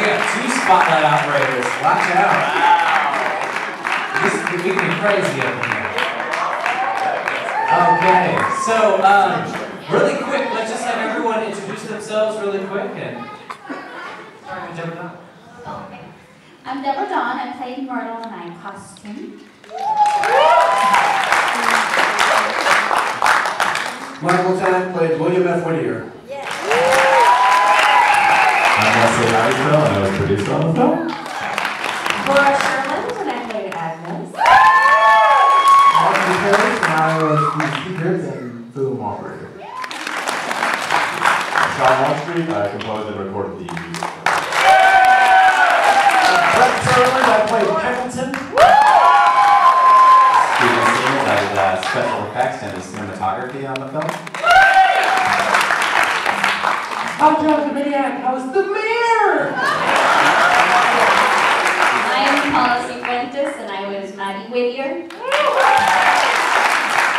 we got 2 spotlight operators. Watch out. Wow. This is getting crazy up in here. Okay, so really quick, let's just have everyone introduce themselves really quick. And start with Debrawdawn. Okay. I'm Debrawdawn. I played Myrtle in my costume. Michael Tennant played William F. Whittier. Yeah. I'm Bret Cherland, and I was producer on the film. Bret Cherland, and I played Agnes. And I was the speakers and film operator. Sto Mansion, I composed and recorded the music. Bret Cherland, I played Pendelton. Special effects and the cinematography on the film. I'm Guminiak, I was the mayor! I am Paola Cifuentes, and I was Mattie Whittier.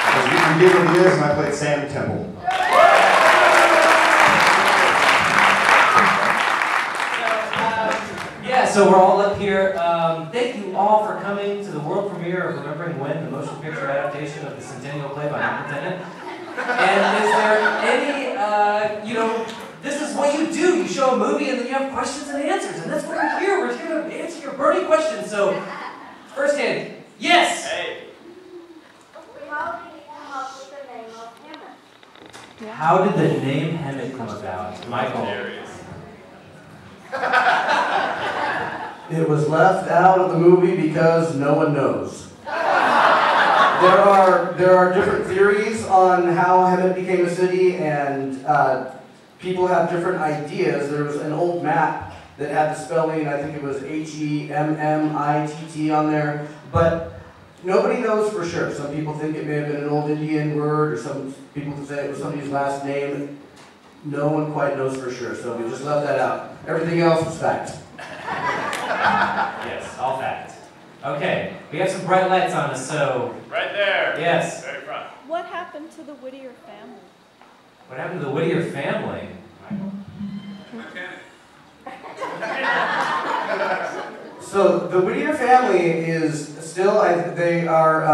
I was Gabriel Diaz, and I played Sam Temple. So we're all up here. Thank you all for coming to the world premiere of Remembering When, the motion picture adaptation of the Centennial play by Tennant. And is there any, this is what you do. You show a movie and then you have questions and answers. And that's what we're here. We're here to answer your burning questions. So, first hand, yes! Hey. How did you come up with the name of Hemet? How did the name Hemet come about? Michael. It was left out of the movie because no one knows. There are different theories on how Hemet became a city, and people have different ideas. There was an old map that had the spelling, I think it was H-E-M-M-I-T-T on there, but nobody knows for sure. Some people think it may have been an old Indian word, or some people say it was somebody's last name. No one quite knows for sure, so we just left that out. Everything else is fact. Yes, all fact. Okay, we have some bright lights on us, so... Right there. Yes. Very front. What happened to the Whittier family? What happened to the Whittier family? Michael? So the Whittier family is still, they are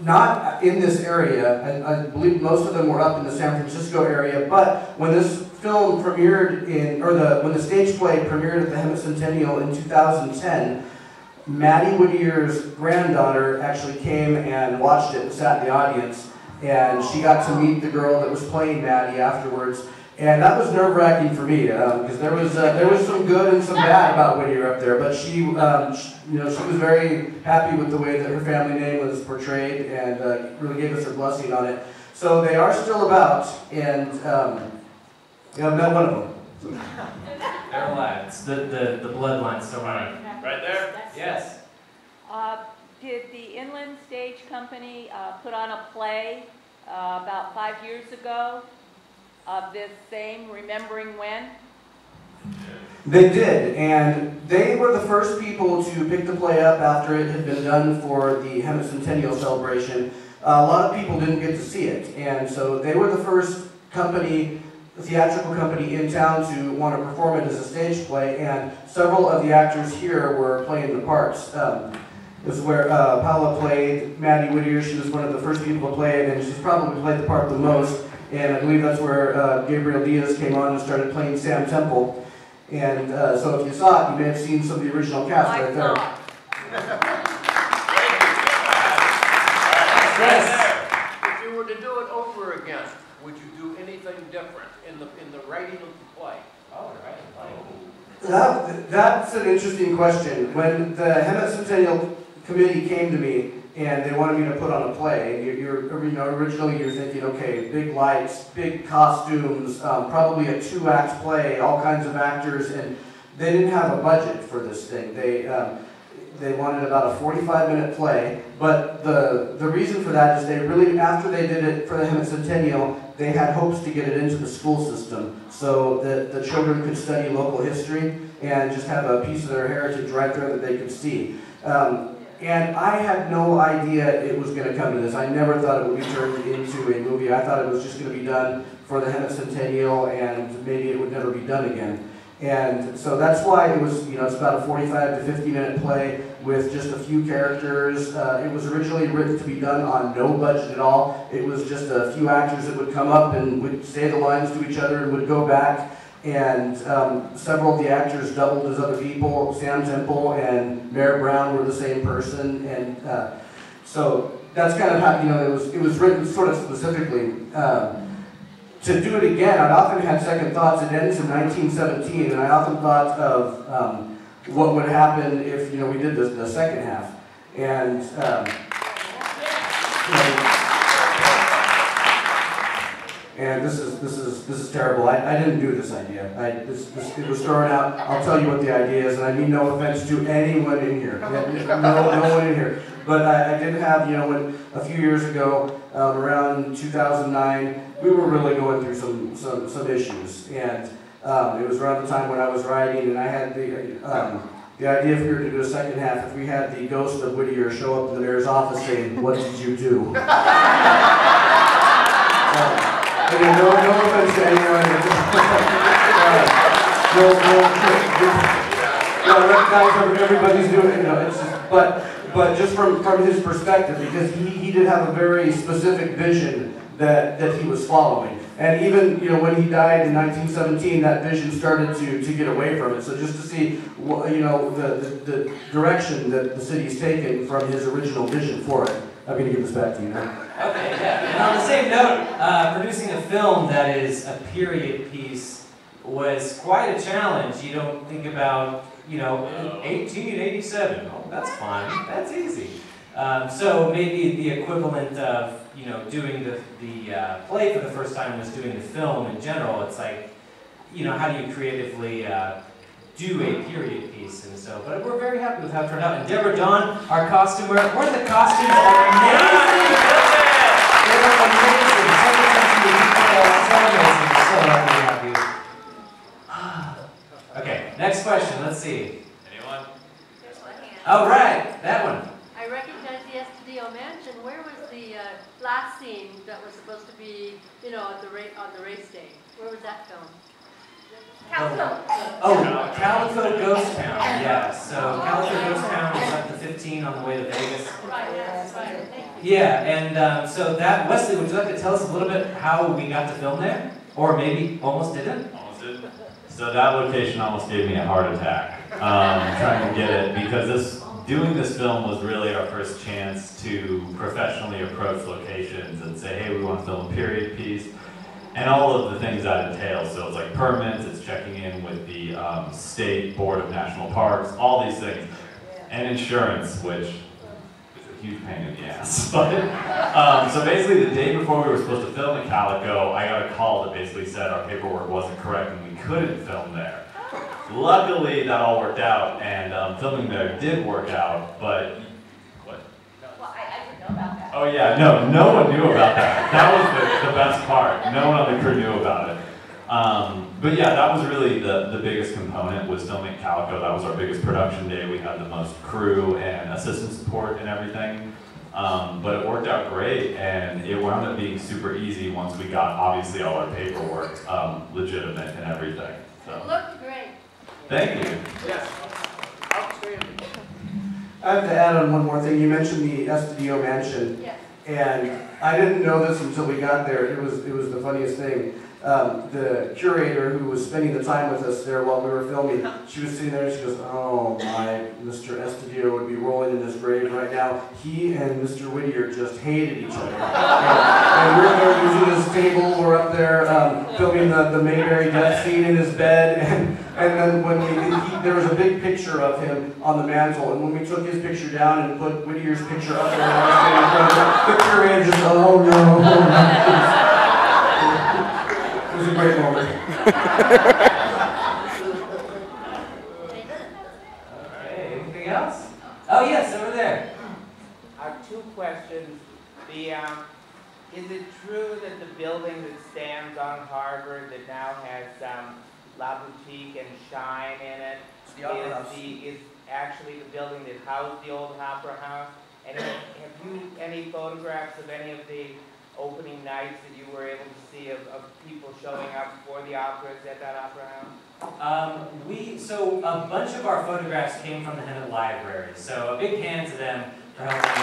not in this area. I believe most of them were up in the San Francisco area, but when this film premiered when the stage play premiered at the Hemet Centennial in 2010, Mattie Whittier's granddaughter actually came and watched it and sat in the audience, and she got to meet the girl that was playing Mattie afterwards. And that was nerve-wracking for me because there was some good and some bad about Whittier up there. But she was very happy with the way that her family name was portrayed and really gave us her blessing on it. So they are still about, and I've met one of them. They're alive. It's the bloodline's still running. Right there. Yes. Did the Inland Stage Company put on a play about 5 years ago of this same Remembering When? They did, and they were the first people to pick the play up after it had been done for the Hemet Centennial celebration. A lot of people didn't get to see it, and so they were the first company, theatrical company in town to want to perform it as a stage play, and several of the actors here were playing the parts. This is where Paola played Mattie Whittier. She was one of the first people to play it, and she's probably played the part the most. And I believe that's where Gabriel Diaz came on and started playing Sam Temple. And so if you saw it, you may have seen some of the original cast right there. Yes. If you were to do it over again, would you do anything different in the writing of the play? Oh, right. That's an interesting question. When the Hemet Centennial Committee came to me and they wanted me to put on a play, originally you're thinking, okay, big lights, big costumes, probably a 2-act play, all kinds of actors, and they didn't have a budget for this thing. They wanted about a 45-minute play, but the reason for that is they really, after they did it for the Hemet Centennial, they had hopes to get it into the school system so that the children could study local history and just have a piece of their heritage right there that they could see. And I had no idea it was going to come to this. I never thought it would be turned into a movie. I thought it was just going to be done for the Hemet Centennial and maybe it would never be done again. And so that's why it was, it's about a 45 to 50-minute play with just a few characters. It was originally written to be done on no budget at all. It was just a few actors that would come up and would say the lines to each other and would go back. And several of the actors doubled as other people. Sam Temple and Mayor Brown were the same person. And so that's kind of how, it was written sort of specifically. To do it again, I often had second thoughts. It ends in 1917, and I often thought of what would happen if we did this the second half. And and this is terrible. I didn't do this idea. It was thrown out. I'll tell you what the idea is, and I mean no offense to anyone in here. No one in here. But I did have, when a few years ago, around 2009, we were really going through some issues, and it was around the time when I was writing, and I had the idea, if we were to do a second half, if we had the ghost of Whittier show up in the mayor's office saying, "What did you do?" Again, no offense to anyone. I recognize everybody's doing it. It's just, but just from his perspective, because he did have a very specific vision that he was following. And even, when he died in 1917, that vision started to get away from it. So just to see, the direction that the city's taken from his original vision for it. I'm going to give this back to you now. Okay, yeah. And on the same note, producing a film that is a period piece was quite a challenge. You don't think about, 1887. Oh, that's fine. That's easy. So maybe the equivalent of, doing the play for the first time was doing the film in general. It's like, how do you creatively do a period piece? And so, but we're very happy with how it turned out. And Debrawdawn, our costumer, weren't the costumes amazing? They were amazing. So amazing. So happy to have you. Okay, next question. Let's see. Anyone? There's one hand. All right, that one. I recognize the Sto Mansion. Where was the last scene that was supposed to be, on the race day? Where was that filmed? Calico. Oh, Calico Ghost Town. Yeah, so Calico Ghost Town is up to 15 on the way to Vegas. Right, yes, right. Thank you. Yeah, and so that, Wesley, would you like to tell us a little bit how we got to film there? Or maybe almost didn't? Almost didn't. So that location almost gave me a heart attack trying to get it, because doing this film was really our first chance to professionally approach locations and say, hey, we want to film a period piece, and all of the things that entails. So it's like permits, it's checking in with the State Board of National Parks, all these things, and insurance, which is a huge pain in the ass. But, so basically the day before we were supposed to film at Calico, I got a call that basically said our paperwork wasn't correct and we couldn't film there. Luckily, that all worked out, and filming there did work out, but... What? Well, I didn't know about that. Oh yeah, no one knew about that. That was the best part. No one on the crew knew about it. But yeah, that was really the biggest component, was filming at Calico. That was our biggest production day. We had the most crew and assistant support and everything. But it worked out great, and it wound up being super easy once we got, obviously, all our paperwork legitimate and everything. So. It looked great. Thank you. Yes. Outstanding. I have to add on one more thing. You mentioned the Sto Mansion, Yes. and I didn't know this until we got there. It was the funniest thing. The curator who was spending the time with us there while we were filming, she was sitting there and she goes, "Oh my, Mr. Sto would be rolling in his grave right now. He and Mr. Whittier just hated each other." And we're there using his table. We're up there filming the Mayberry death scene in his bed, and then when there was a big picture of him on the mantle, and when we took his picture down and put Whittier's picture up there, and I was standing in front of it, the curator just, "Oh no." It was a great moment. Okay, anything else? Oh yes, over there. I have two questions. Is it true that the building that stands on Harvard that now has La Boutique and Shine in it is actually the building that housed the old Opera House? And have you any photographs of any of the opening nights that you were able to see of people showing up for the operas at that Opera House? So a bunch of our photographs came from the Hemet Library, so a big hand to them for helping us out.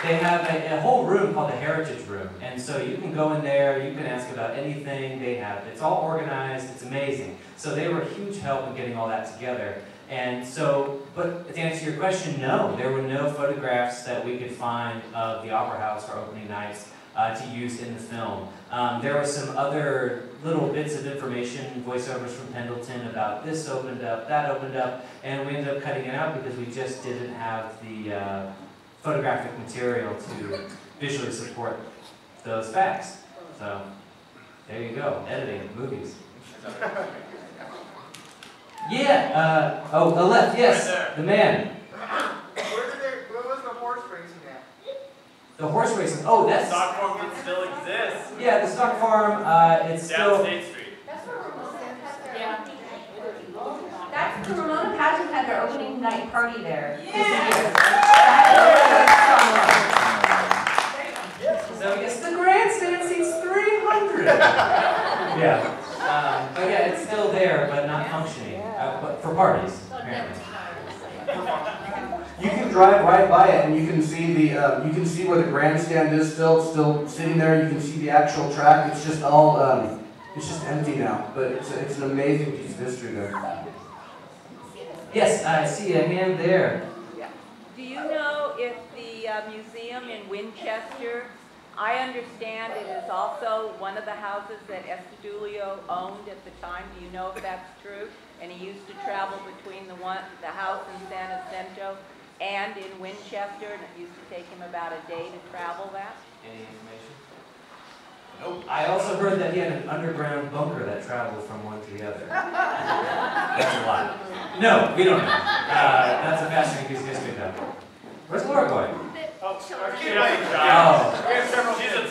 They have a whole room called the Heritage Room, and so you can go in there, you can ask about anything they have. It's all organized, it's amazing. So they were a huge help in getting all that together. And so, but to answer your question, no, there were no photographs that we could find of the Opera House for opening nights to use in the film. There were some other little bits of information, voiceovers from Pendelton about this opened up, that opened up, and we ended up cutting it out because we just didn't have the photographic material to visually support those facts. So, there you go, editing, movies. Yeah, oh, the left, yes, right the man. Where was the horse racing at? The horse racing, oh, that's... The stock farm still exists. Yeah, the stock farm, it's still... Down State Street. That's where Ramona had their That's the Ramona pageant had their opening night party there. Yeah. So I guess the grandstand seats 300. Yeah. But yeah, it's still there, but not functioning. But for parties, apparently. You can drive right by it, and you can see the you can see where the grandstand is still sitting there. You can see the actual track. It's just all it's just empty now, but it's an amazing piece of history there. Yes, I see a hand there. Do you know if the museum in Winchester, I understand it is also one of the houses that Estudilio owned at the time. Do you know if that's true? And he used to travel between the house in San Jacinto and in Winchester, and it used to take him about a day to travel that? Any information? Nope. I also heard that he had an underground bunker that traveled from one to the other. That's a lot. No, we don't know. That's a fascinating piece of history, though. Where's Laura going? Oh, She's a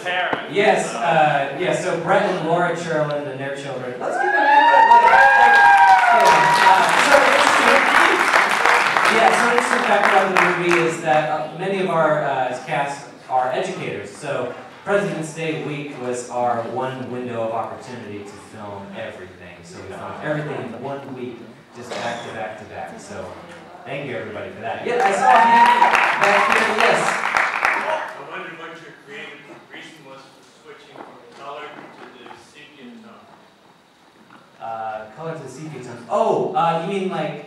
parent. Yes, yeah, so Bret and Laura Cherland and their children. Let's give them so an interesting fact about the movie is that many of our cast are educators. So President's Day week was our one window of opportunity to film everything. So we filmed everything in 1 week, just back to back to back. So thank you everybody for that. Yeah, I saw a hand back here, yes. I wondered what your creative reason was for switching from color to the sepia tone. Color to the sepia tone. Oh, you mean like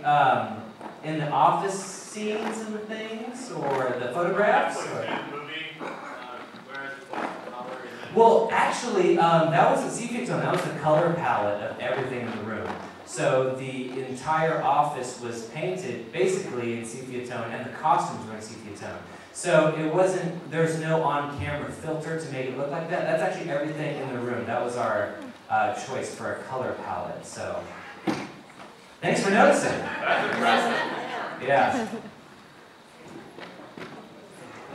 in the office scenes and things, or the photographs? Or? Well, actually, that wasn't sepia tone. That was the color palette of everything in the room. So the entire office was painted basically in sepia tone, and the costumes were in sepia tone. So it wasn't, there's no on-camera filter to make it look like that. That's actually everything in the room. That was our choice for a color palette. So thanks for noticing. That's impressive. Yeah.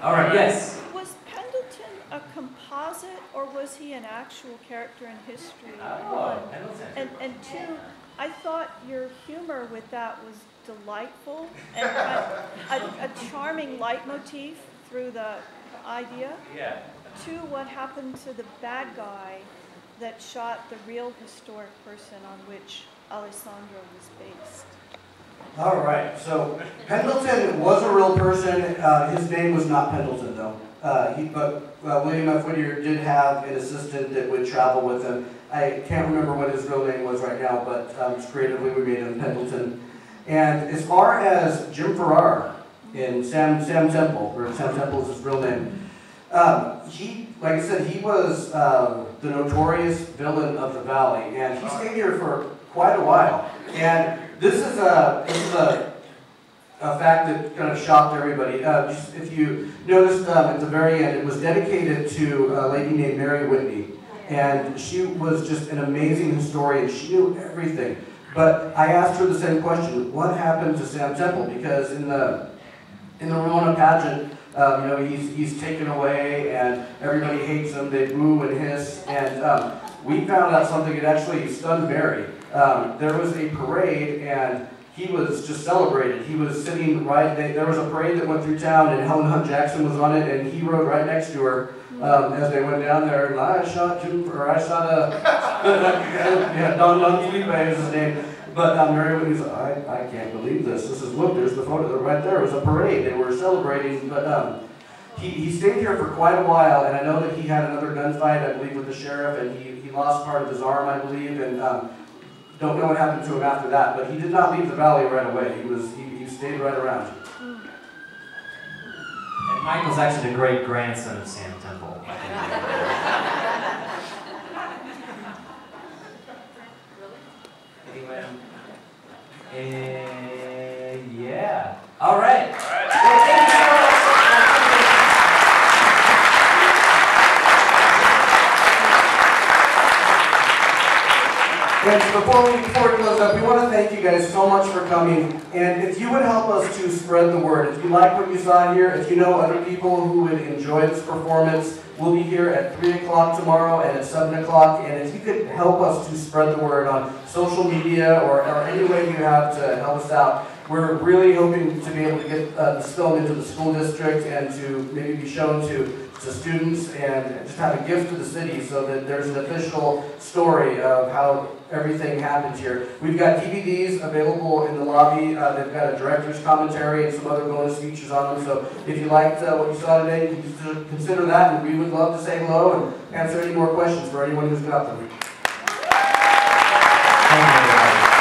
All right, yes. Was Pendelton a composite, or was he an actual character in history? Oh, Pendelton. And two, I thought your humor with that was delightful and a charming leitmotif through the idea. Yeah. Two, what happened to the bad guy that shot the real historic person on which Alessandro was based? All right, so Pendelton was a real person. His name was not Pendelton, though. But William F. Whittier did have an assistant that would travel with him. I can't remember what his real name was right now, but creatively we made him Pendelton. And as far as Jim Farrar in Sam Temple, or Sam Temple is his real name, he, like I said, he was the notorious villain of the Valley, and he stayed here for quite a while. And this is a fact that kind of shocked everybody. Just if you noticed at the very end, it was dedicated to a lady named Mary Whitney. And she was just an amazing historian. She knew everything. But I asked her the same question: what happened to Sam Temple? Because in the Ramona pageant, you know, he's taken away, and everybody hates him. They boo and hiss. And we found out something that actually stunned Mary. There was a parade, and he was just celebrated. He was sitting there was a parade that went through town, and Helen Hunt Jackson was on it, and he rode right next to her as they went down there. And I shot Don Felipe is his name. But Mary Whitney's like, I can't believe this. Look, there's the photo right there. It was a parade. They were celebrating. But he stayed here for quite a while, and I know that he had another gunfight, I believe, with the sheriff, and he lost part of his arm, I believe, and don't know what happened to him after that. But he did not leave the valley right away. He stayed right around. And Michael's actually the great grandson of Sam Temple. Anyone? Yeah. All right. Well, thank you so much. And before we close up, we want to thank you guys so much for coming. And if you would help us to spread the word, if you like what you saw here, if you know other people who would enjoy this performance, we'll be here at 3 o'clock tomorrow and at 7 o'clock. And if you could help us to spread the word on social media or any way you have to help us out, we're really hoping to be able to get this film into the school district and to maybe be shown to students and just have a gift to the city so that there's an official story of how everything happened here. We've got DVDs available in the lobby. They've got a director's commentary and some other bonus features on them. So if you liked what you saw today, you can consider that, and we would love to say hello and answer any more questions for anyone who's got them. Thank you, everybody.